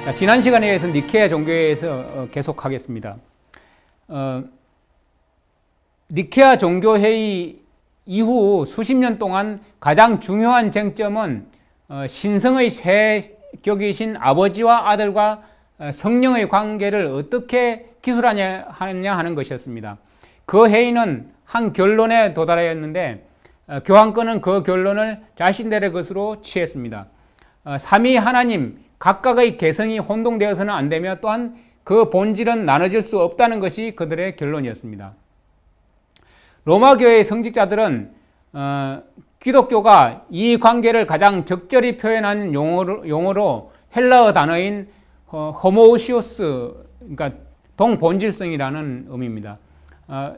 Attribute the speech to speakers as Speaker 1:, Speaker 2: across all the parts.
Speaker 1: 자, 지난 시간에 이어서 니케아 종교회의에서 계속하겠습니다. 니케아 종교회의 이후 수십 년 동안 가장 중요한 쟁점은 신성의 세 격이신 아버지와 아들과 성령의 관계를 어떻게 기술하냐 하는 것이었습니다. 그 회의는 한 결론에 도달하였는데 교황권은 그 결론을 자신들의 것으로 취했습니다. 삼위 하나님 각각의 개성이 혼동되어서는 안 되며 또한 그 본질은 나눠질 수 없다는 것이 그들의 결론이었습니다. 로마 교회의 성직자들은 기독교가 이 관계를 가장 적절히 표현하는 용어로 헬라어 단어인 호모우시오스, 그러니까 동본질성이라는 의미입니다.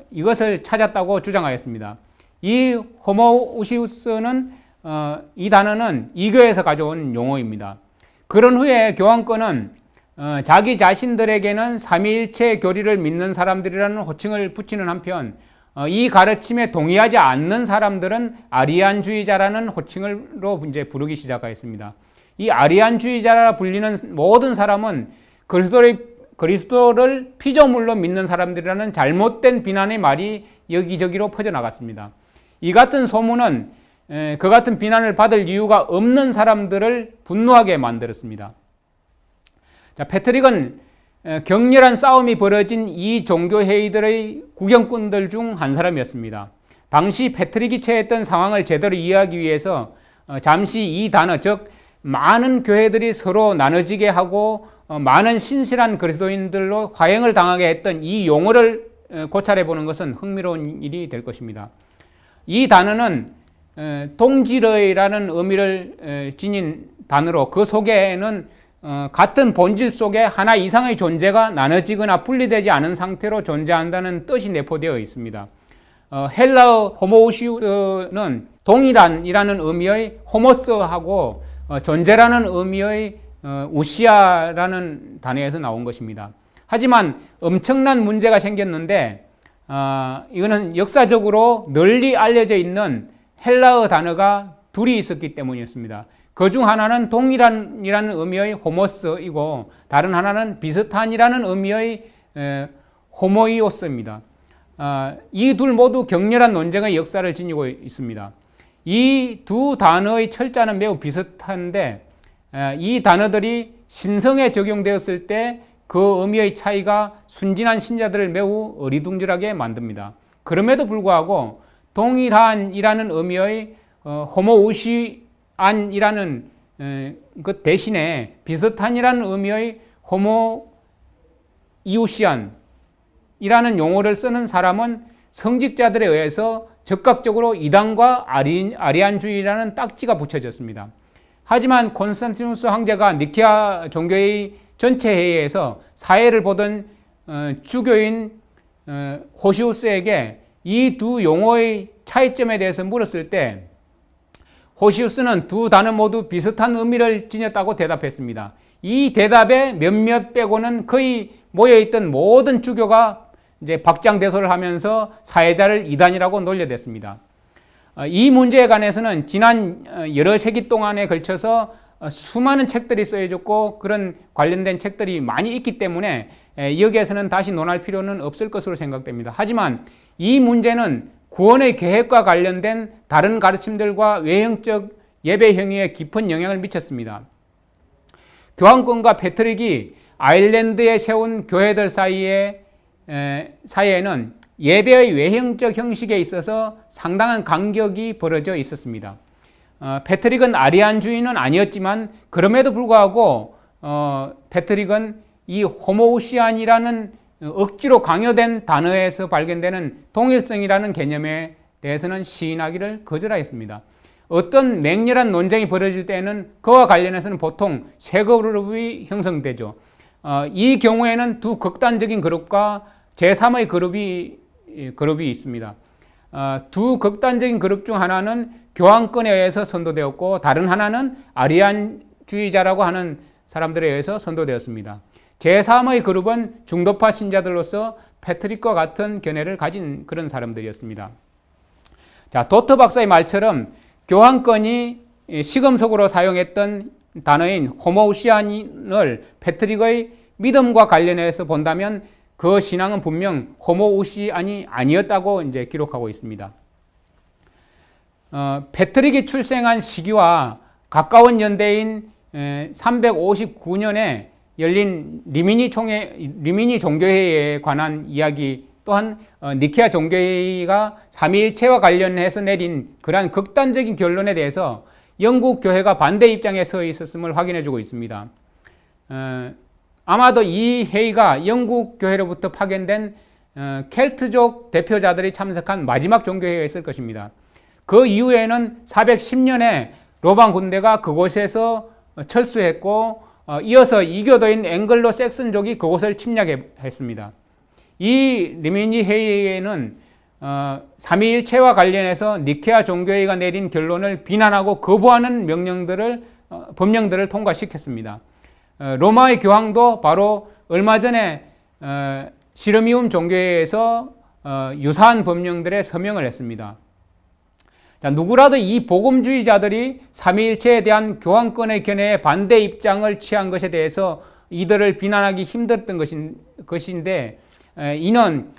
Speaker 1: 이것을 찾았다고 주장하였습니다. 이 호모우시우스는 이 단어는 이교에서 가져온 용어입니다. 그런 후에 교황권은 자기 자신들에게는 삼위일체 교리를 믿는 사람들이라는 호칭을 붙이는 한편 이 가르침에 동의하지 않는 사람들은 아리안주의자라는 호칭으로 이제 부르기 시작하였습니다. 이 아리안주의자라 불리는 모든 사람은 그리스도를 피조물로 믿는 사람들이라는 잘못된 비난의 말이 여기저기로 퍼져나갔습니다. 이 같은 소문은 그 같은 비난을 받을 이유가 없는 사람들을 분노하게 만들었습니다. 자, 패트릭은 격렬한 싸움이 벌어진 이 종교회의들의 구경꾼들 중 한 사람이었습니다. 당시 패트릭이 처했던 상황을 제대로 이해하기 위해서 잠시 이 단어, 즉 많은 교회들이 서로 나눠지게 하고 많은 신실한 그리스도인들로 과잉을 당하게 했던 이 용어를 고찰해 보는 것은 흥미로운 일이 될 것입니다. 이 단어는 동질의라는 의미를 지닌 단어로 그 속에는 같은 본질 속에 하나 이상의 존재가 나눠지거나 분리되지 않은 상태로 존재한다는 뜻이 내포되어 있습니다. 헬라어 호모우시우스는 동일한이라는 의미의 호모스하고 존재라는 의미의 우시아라는 단어에서 나온 것입니다. 하지만 엄청난 문제가 생겼는데 이거는 역사적으로 널리 알려져 있는 헬라어 단어가 둘이 있었기 때문이었습니다. 그 중 하나는 동일한이라는 의미의 호모스이고 다른 하나는 비슷한이라는 의미의 호모이오스입니다. 이 둘 모두 격렬한 논쟁의 역사를 지니고 있습니다. 이 두 단어의 철자는 매우 비슷한데 이 단어들이 신성에 적용되었을 때 그 의미의 차이가 순진한 신자들을 매우 어리둥절하게 만듭니다. 그럼에도 불구하고 동일한이라는 의미의 호모우시안이라는 그 대신에 비슷한이라는 의미의 호모이우시안이라는 용어를 쓰는 사람은 성직자들에 의해서 적극적으로 이단과 아리안주의라는 딱지가 붙여졌습니다. 하지만 콘스탄티누스 황제가 니케아 종교의 전체 회의에서 사회를 보던 주교인 호시우스에게 이 두 용어의 차이점에 대해서 물었을 때 호시우스는 두 단어 모두 비슷한 의미를 지녔다고 대답했습니다. 이 대답에 몇몇 빼고는 거의 모여있던 모든 주교가 이제 박장대소를 하면서 사회자를 이단이라고 놀려댔습니다. 이 문제에 관해서는 지난 여러 세기 동안에 걸쳐서 수많은 책들이 쓰여졌고 그런 관련된 책들이 많이 있기 때문에 여기에서는 다시 논할 필요는 없을 것으로 생각됩니다. 하지만 이 문제는 구원의 계획과 관련된 다른 가르침들과 외형적 예배 행위에 깊은 영향을 미쳤습니다. 교황권과 패트릭이 아일랜드에 세운 교회들 사이에는 예배의 외형적 형식에 있어서 상당한 간격이 벌어져 있었습니다. 패트릭은 아리안주의는 아니었지만 그럼에도 불구하고 패트릭은 이 호모우시안이라는 억지로 강요된 단어에서 발견되는 동일성이라는 개념에 대해서는 시인하기를 거절하였습니다. 어떤 맹렬한 논쟁이 벌어질 때는 그와 관련해서는 보통 세 그룹이 형성되죠. 이 경우에는 두 극단적인 그룹과 제3의 그룹이 있습니다. 두 극단적인 그룹 중 하나는 교황권에 의해서 선도되었고 다른 하나는 아리안주의자라고 하는 사람들에 의해서 선도되었습니다. 제3의 그룹은 중도파 신자들로서 패트릭과 같은 견해를 가진 그런 사람들이었습니다. 자, 도트 박사의 말처럼 교황권이 시금석으로 사용했던 단어인 호모우시안을 패트릭의 믿음과 관련해서 본다면 그 신앙은 분명 호모우시안이 아니었다고 이제 기록하고 있습니다. 패트릭이 출생한 시기와 가까운 연대인 359년에 열린 리미니 종교회의에 관한 이야기 또한 니케아 종교회의가 삼위일체와 관련해서 내린 그러한 극단적인 결론에 대해서 영국 교회가 반대 입장에 서 있었음을 확인해주고 있습니다. 아마도 이 회의가 영국 교회로부터 파견된 켈트족 대표자들이 참석한 마지막 종교회의였을 것입니다. 그 이후에는 410년에 로마 군대가 그곳에서 철수했고 이어서 이교도인 앵글로 섹슨족이 그곳을 침략했습니다. 이 리미니 회의에는 삼위일체와 관련해서 니케아 종교회의가 내린 결론을 비난하고 거부하는 법령들을 통과시켰습니다. 로마의 교황도 바로 얼마 전에 시르미움 종교회에서 유사한 법령들에 서명을 했습니다. 자, 누구라도 이 복음주의자들이 삼위일체에 대한 교황권의 견해에 반대 입장을 취한 것에 대해서 이들을 비난하기 힘들었던 것인데 이는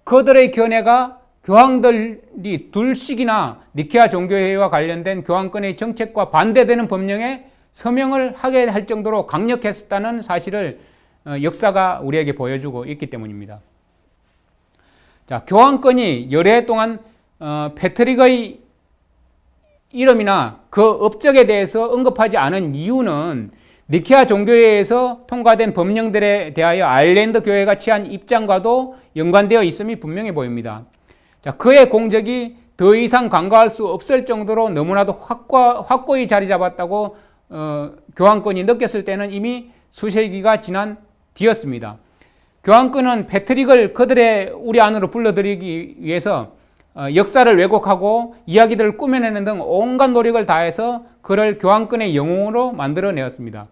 Speaker 1: 그들의 견해가 교황들이 둘씩이나 니케아 종교회의와 관련된 교황권의 정책과 반대되는 법령에 서명을 하게 할 정도로 강력했다는 사실을 역사가 우리에게 보여주고 있기 때문입니다. 자, 교황권이 열해 동안 패트릭의 이름이나 그 업적에 대해서 언급하지 않은 이유는 니케아 종교회에서 통과된 법령들에 대하여 아일랜드 교회가 취한 입장과도 연관되어 있음이 분명해 보입니다. 자, 그의 공적이 더 이상 간과할 수 없을 정도로 너무나도 확고히 자리 잡았다고 교황권이 느꼈을 때는 이미 수세기가 지난 뒤였습니다. 교황권은 패트릭을 그들의 우리 안으로 불러들이기 위해서 역사를 왜곡하고 이야기들을 꾸며내는 등 온갖 노력을 다해서 그를 교황권의 영웅으로 만들어내었습니다.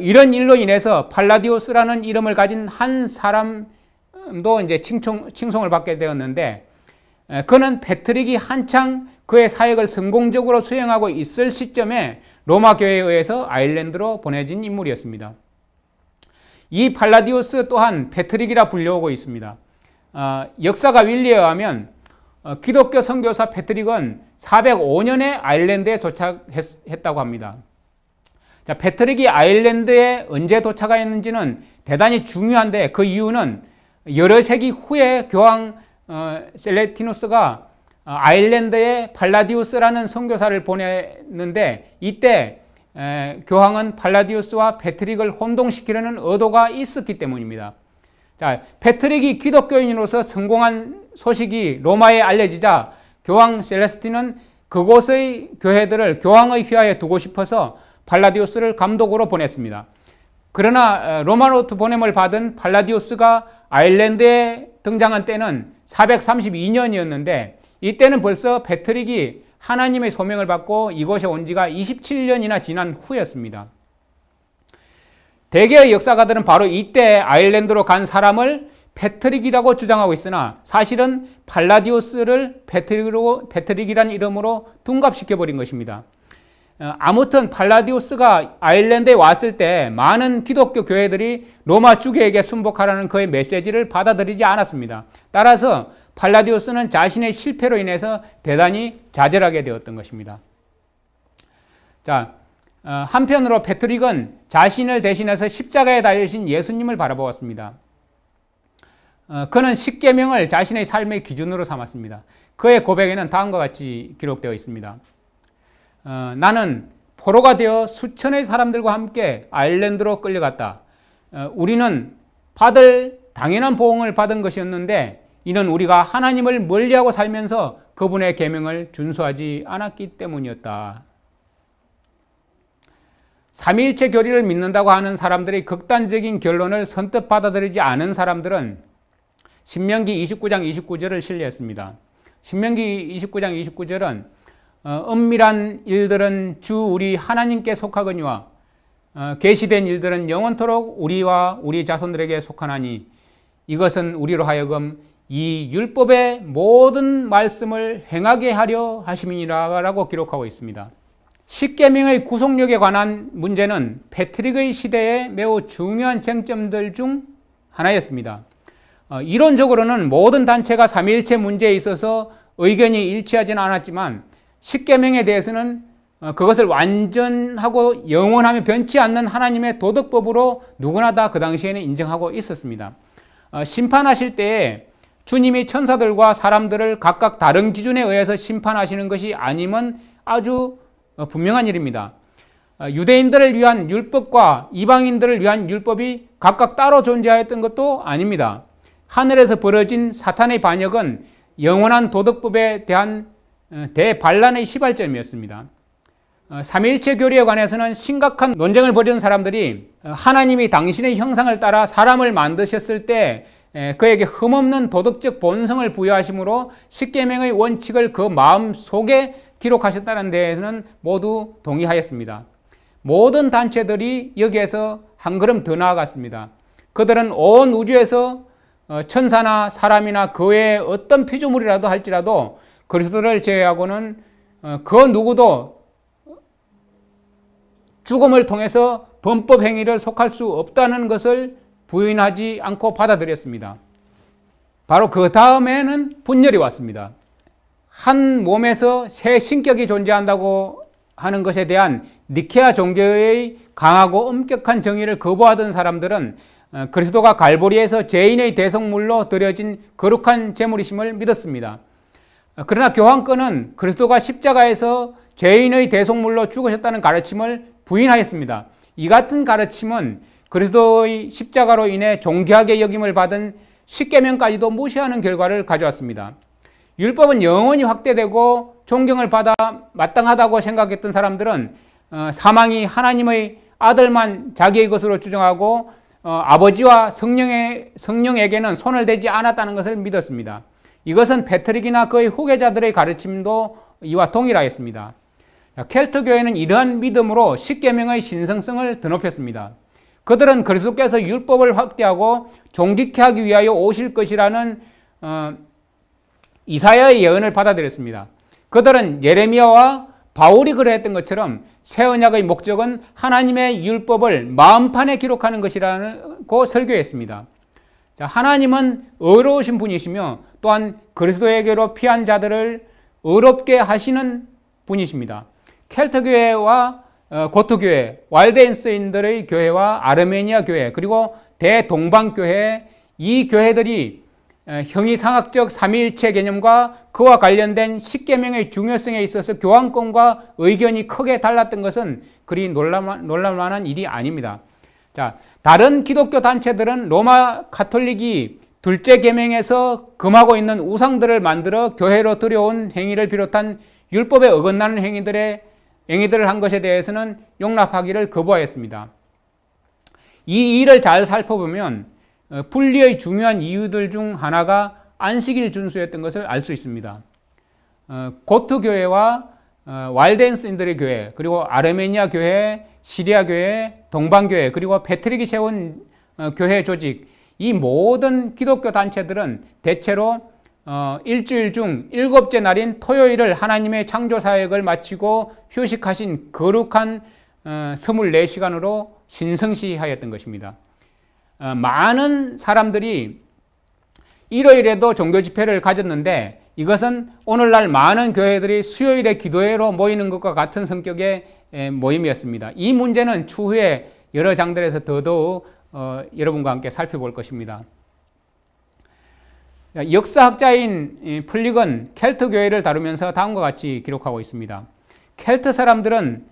Speaker 1: 이런 일로 인해서 팔라디우스라는 이름을 가진 한 사람도 이제 칭송을 받게 되었는데 그는 패트릭이 한창 그의 사역을 성공적으로 수행하고 있을 시점에 로마 교회에 의해서 아일랜드로 보내진 인물이었습니다. 이 팔라디우스 또한 패트릭이라 불려오고 있습니다. 역사가 윌리에 의하면 기독교 선교사 패트릭은 405년에 아일랜드에 도착했다고 합니다. 자, 패트릭이 아일랜드에 언제 도착했는지는 대단히 중요한데 그 이유는 여러 세기 후에 교황 셀레티누스가 아일랜드에 팔라디우스라는 선교사를 보냈는데 이때 교황은 팔라디우스와 패트릭을 혼동시키려는 의도가 있었기 때문입니다. 자, 패트릭이 기독교인으로서 성공한 소식이 로마에 알려지자 교황 셀레스틴은 그곳의 교회들을 교황의 휘하에 두고 싶어서 팔라디우스를 감독으로 보냈습니다. 그러나 로마로부터 보냄을 받은 팔라디우스가 아일랜드에 등장한 때는 432년이었는데 이때는 벌써 패트릭이 하나님의 소명을 받고 이곳에 온 지가 27년이나 지난 후였습니다. 대개의 역사가들은 바로 이때 아일랜드로 간 사람을 패트릭이라고 주장하고 있으나 사실은 팔라디우스를 패트릭이라는 이름으로 둔갑시켜버린 것입니다. 아무튼 팔라디우스가 아일랜드에 왔을 때 많은 기독교 교회들이 로마 주교에게 순복하라는 그의 메시지를 받아들이지 않았습니다. 따라서 팔라디우스는 자신의 실패로 인해서 대단히 좌절하게 되었던 것입니다. 자, 한편으로 패트릭은 자신을 대신해서 십자가에 달리신 예수님을 바라보았습니다. 그는 십계명을 자신의 삶의 기준으로 삼았습니다. 그의 고백에는 다음과 같이 기록되어 있습니다. 나는 포로가 되어 수천의 사람들과 함께 아일랜드로 끌려갔다. 우리는 받을 당연한 보응을 받은 것이었는데 이는 우리가 하나님을 멀리하고 살면서 그분의 계명을 준수하지 않았기 때문이었다. 삼위일체 교리를 믿는다고 하는 사람들의 극단적인 결론을 선뜻 받아들이지 않은 사람들은 신명기 29장 29절을 신뢰했습니다. 신명기 29장 29절은 은밀한 일들은 주 우리 하나님께 속하거니와 계시된 일들은 영원토록 우리와 우리 자손들에게 속하나니 이것은 우리로 하여금 이 율법의 모든 말씀을 행하게 하려 하심이니라 라고 기록하고 있습니다. 십계명의 구속력에 관한 문제는 패트릭의 시대에 매우 중요한 쟁점들 중 하나였습니다. 이론적으로는 모든 단체가 삼위일체 문제에 있어서 의견이 일치하지는 않았지만 십계명에 대해서는 그것을 완전하고 영원하며 변치 않는 하나님의 도덕법으로 누구나 다 그 당시에는 인정하고 있었습니다. 심판하실 때에 주님이 천사들과 사람들을 각각 다른 기준에 의해서 심판하시는 것이 아님은 아주 분명한 일입니다. 유대인들을 위한 율법과 이방인들을 위한 율법이 각각 따로 존재하였던 것도 아닙니다. 하늘에서 벌어진 사탄의 반역은 영원한 도덕법에 대한 대반란의 시발점이었습니다. 삼위일체 교리에 관해서는 심각한 논쟁을 벌이는 사람들이 하나님이 당신의 형상을 따라 사람을 만드셨을 때 그에게 흠없는 도덕적 본성을 부여하심으로 십계명의 원칙을 그 마음 속에 기록하셨다는 데에서는 모두 동의하였습니다. 모든 단체들이 여기에서 한 걸음 더 나아갔습니다. 그들은 온 우주에서 천사나 사람이나 그 외에 어떤 피조물이라도 할지라도 그리스도를 제외하고는 그 누구도 죽음을 통해서 범법 행위를 속할 수 없다는 것을 부인하지 않고 받아들였습니다. 바로 그 다음에는 분열이 왔습니다. 한 몸에서 세 신격이 존재한다고 하는 것에 대한 니케아 종교의 강하고 엄격한 정의를 거부하던 사람들은 그리스도가 갈보리에서 죄인의 대속물로 드려진 거룩한 제물이심을 믿었습니다. 그러나 교황권은 그리스도가 십자가에서 죄인의 대속물로 죽으셨다는 가르침을 부인하였습니다. 이 같은 가르침은 그리스도의 십자가로 인해 존귀하게 여김을 받은 십계명까지도 무시하는 결과를 가져왔습니다. 율법은 영원히 확대되고 존경을 받아 마땅하다고 생각했던 사람들은 사망이 하나님의 아들만 자기의 것으로 주장하고 아버지와 성령에게는 손을 대지 않았다는 것을 믿었습니다. 이것은 패트릭이나 그의 후계자들의 가르침도 이와 동일하였습니다. 켈트 교회는 이러한 믿음으로 십계명의 신성성을 드높였습니다. 그들은 그리스도께서 율법을 확대하고 존귀케 하기 위하여 오실 것이라는 이사야의 예언을 받아들였습니다. 그들은 예레미야와 바울이 그러했던 것처럼 새 언약의 목적은 하나님의 율법을 마음판에 기록하는 것이라고 설교했습니다. 자, 하나님은 의로우신 분이시며 또한 그리스도에게로 피한 자들을 의롭게 하시는 분이십니다. 켈트 교회와 고트 교회, 왈덴스인들의 교회와 아르메니아 교회, 그리고 대동방 교회, 이 교회들이 형이상학적 삼위일체 개념과 그와 관련된 십계명의 중요성에 있어서 교황권과 의견이 크게 달랐던 것은 그리 놀랄만한 일이 아닙니다. 자, 다른 기독교 단체들은 로마 가톨릭이 둘째 계명에서 금하고 있는 우상들을 만들어 교회로 들여온 행위를 비롯한 율법에 어긋나는 행위들을 한 것에 대해서는 용납하기를 거부하였습니다. 이 일을 잘 살펴보면 분리의 중요한 이유들 중 하나가 안식일 준수였던 것을 알 수 있습니다. 고트 교회와 왈덴스인들의 교회, 그리고 아르메니아 교회, 시리아 교회, 동방 교회, 그리고 패트릭이 세운 교회 조직, 이 모든 기독교 단체들은 대체로 일주일 중 7째 날인 토요일을 하나님의 창조 사역을 마치고 휴식하신 거룩한 24시간으로 신성시하였던 것입니다. 많은 사람들이 일요일에도 종교 집회를 가졌는데 이것은 오늘날 많은 교회들이 수요일에 기도회로 모이는 것과 같은 성격의 모임이었습니다. 이 문제는 추후에 여러 장들에서 더더욱 여러분과 함께 살펴볼 것입니다. 역사학자인 플릭은 켈트 교회를 다루면서 다음과 같이 기록하고 있습니다. 켈트 사람들은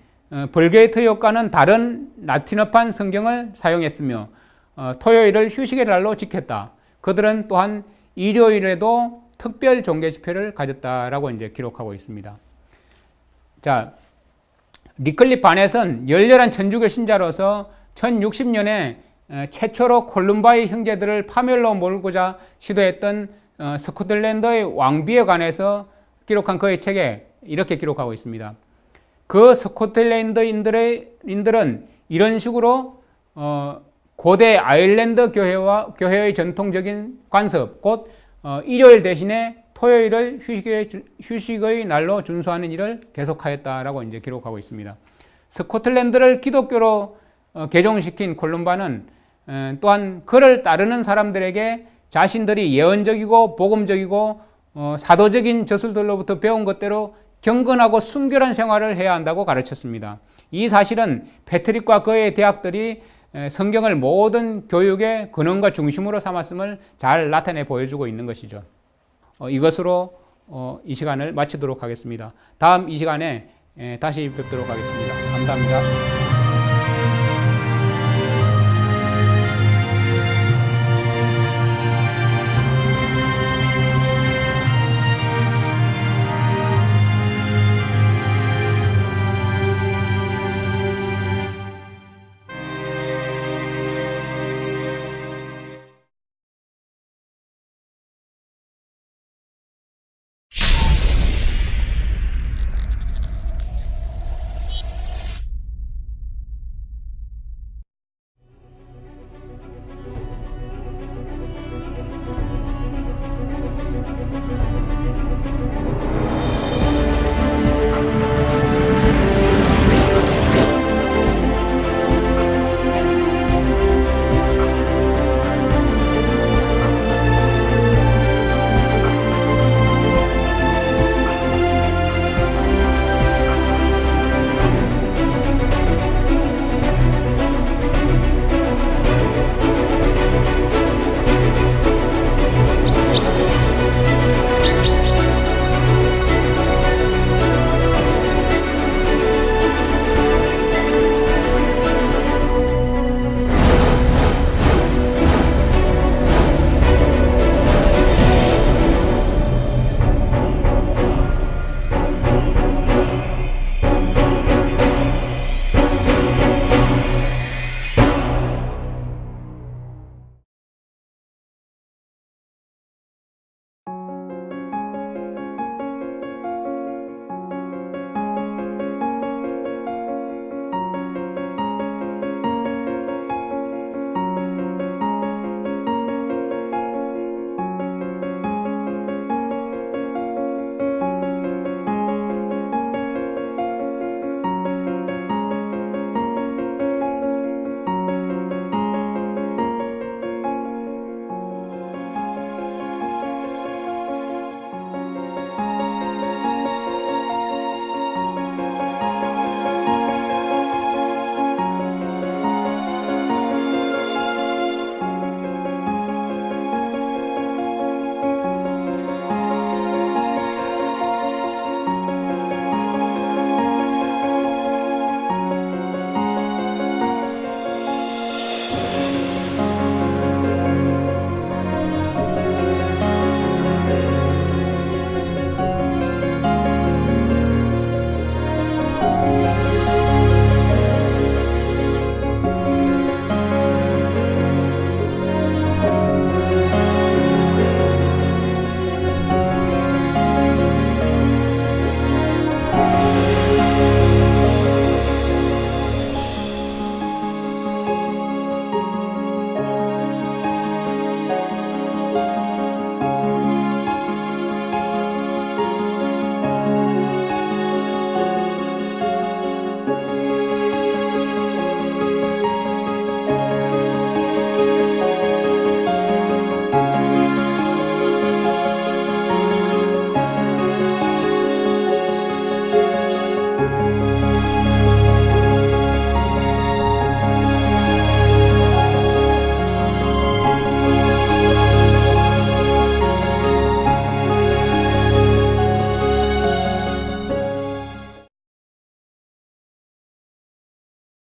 Speaker 1: 벌게이트역과는 다른 라틴어판 성경을 사용했으며 토요일을 휴식의 날로 지켰다. 그들은 또한 일요일에도 특별 종교 집회를 가졌다라고 이제 기록하고 있습니다. 자, 리클립 바넷은 열렬한 천주교 신자로서 1060년에 최초로 콜룸바의 형제들을 파멸로 몰고자 시도했던 스코틀랜드의 왕비에 관해서 기록한 그의 책에 이렇게 기록하고 있습니다. 그 스코틀랜드인들은 이런 식으로 고대 아일랜드 교회의 전통적인 관습, 곧 일요일 대신에 토요일을 휴식의 날로 준수하는 일을 계속하였다라고 이제 기록하고 있습니다. 스코틀랜드를 기독교로 개종시킨 콜룸바는 또한 그를 따르는 사람들에게 자신들이 예언적이고 복음적이고 사도적인 저술들로부터 배운 것대로 경건하고 순결한 생활을 해야 한다고 가르쳤습니다. 이 사실은 패트릭과 그의 대학들이 성경을 모든 교육의 근원과 중심으로 삼았음을 잘 나타내 보여주고 있는 것이죠. 이것으로 이 시간을 마치도록 하겠습니다. 다음 이 시간에 다시 뵙도록 하겠습니다. 감사합니다.